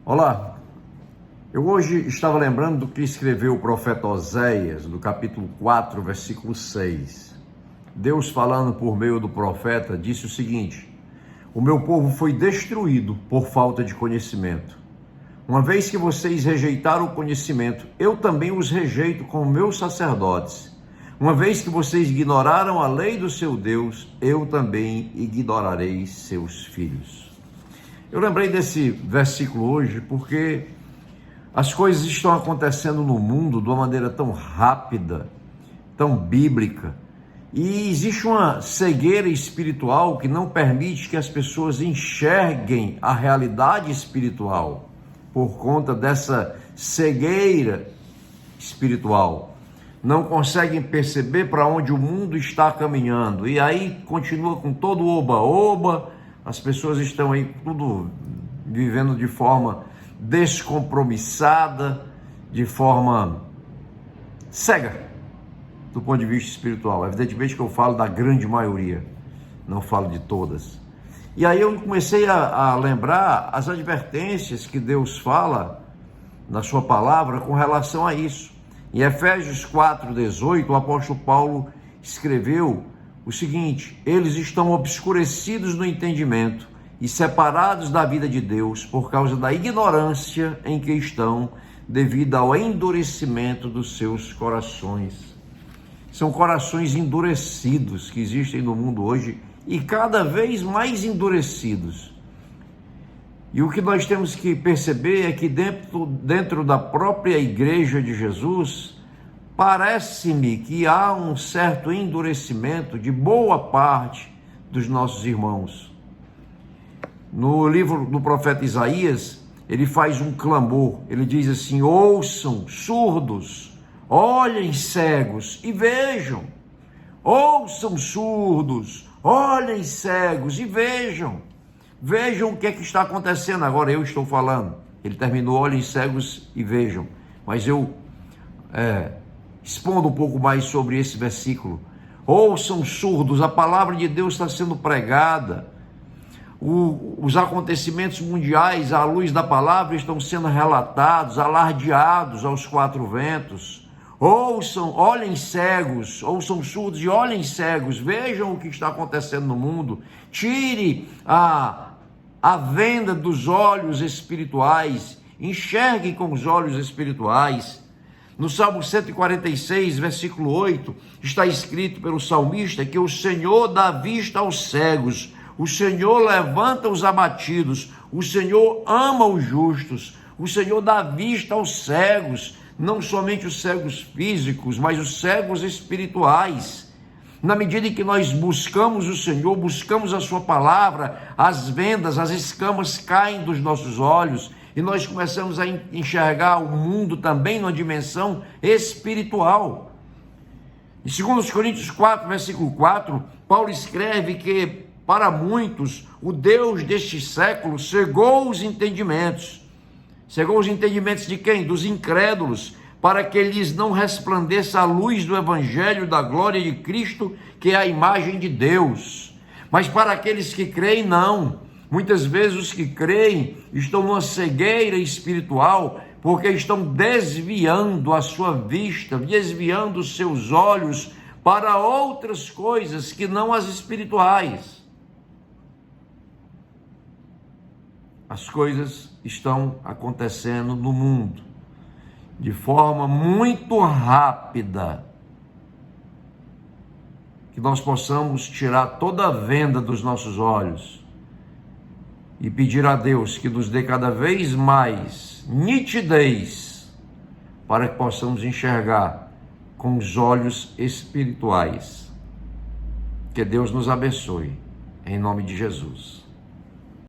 Olá, eu hoje estava lembrando do que escreveu o profeta Oséias, do capítulo 4, versículo 6. Deus, falando por meio do profeta, disse o seguinte: o meu povo foi destruído por falta de conhecimento. Uma vez que vocês rejeitaram o conhecimento, eu também os rejeito como meus sacerdotes. Uma vez que vocês ignoraram a lei do seu Deus, eu também ignorarei seus filhos. Eu lembrei desse versículo hoje porque as coisas estão acontecendo no mundo de uma maneira tão rápida, tão bíblica, e existe uma cegueira espiritual que não permite que as pessoas enxerguem a realidade espiritual por conta dessa cegueira espiritual. Não conseguem perceber para onde o mundo está caminhando, e aí continua com todo o oba-oba. As pessoas estão aí tudo vivendo de forma descompromissada, de forma cega, do ponto de vista espiritual. Evidentemente que eu falo da grande maioria, não falo de todas. E aí eu comecei a lembrar as advertências que Deus fala na sua palavra com relação a isso. Em Efésios 4:18, o apóstolo Paulo escreveu o seguinte: eles estão obscurecidos no entendimento e separados da vida de Deus por causa da ignorância em que estão, devido ao endurecimento dos seus corações. São corações endurecidos que existem no mundo hoje e cada vez mais endurecidos. E o que nós temos que perceber é que dentro da própria igreja de Jesus, parece-me que há um certo endurecimento de boa parte dos nossos irmãos. No livro do profeta Isaías, ele faz um clamor, ele diz assim: ouçam, surdos, olhem, cegos e vejam. Ouçam, surdos, olhem, cegos e vejam. Vejam o que é que está acontecendo. Agora eu estou falando. Ele terminou: olhem, cegos e vejam. Mas eu expondo um pouco mais sobre esse versículo. Ouçam, surdos, a palavra de Deus está sendo pregada. Os acontecimentos mundiais à luz da palavra estão sendo relatados, alardeados aos quatro ventos. Ouçam, olhem, cegos, ouçam, surdos e olhem, cegos, vejam o que está acontecendo no mundo. Tire a venda dos olhos espirituais, enxergue com os olhos espirituais. No Salmo 146, versículo 8, está escrito pelo salmista que o Senhor dá vista aos cegos, o Senhor levanta os abatidos, o Senhor ama os justos, o Senhor dá vista aos cegos, não somente os cegos físicos, mas os cegos espirituais. Na medida em que nós buscamos o Senhor, buscamos a sua palavra, as vendas, as escamas caem dos nossos olhos e nós começamos a enxergar o mundo também numa dimensão espiritual. Em 2 Coríntios 4, versículo 4, Paulo escreve que para muitos o Deus deste século cegou os entendimentos. Cegou os entendimentos de quem? Dos incrédulos, para que lhes não resplandeça a luz do evangelho da glória de Cristo, que é a imagem de Deus. Mas para aqueles que creem, não. Muitas vezes os que creem estão numa cegueira espiritual, porque estão desviando a sua vista, desviando os seus olhos para outras coisas que não as espirituais. As coisas estão acontecendo no mundo de forma muito rápida, que nós possamos tirar toda a venda dos nossos olhos e pedir a Deus que nos dê cada vez mais nitidez para que possamos enxergar com os olhos espirituais. Que Deus nos abençoe, em nome de Jesus.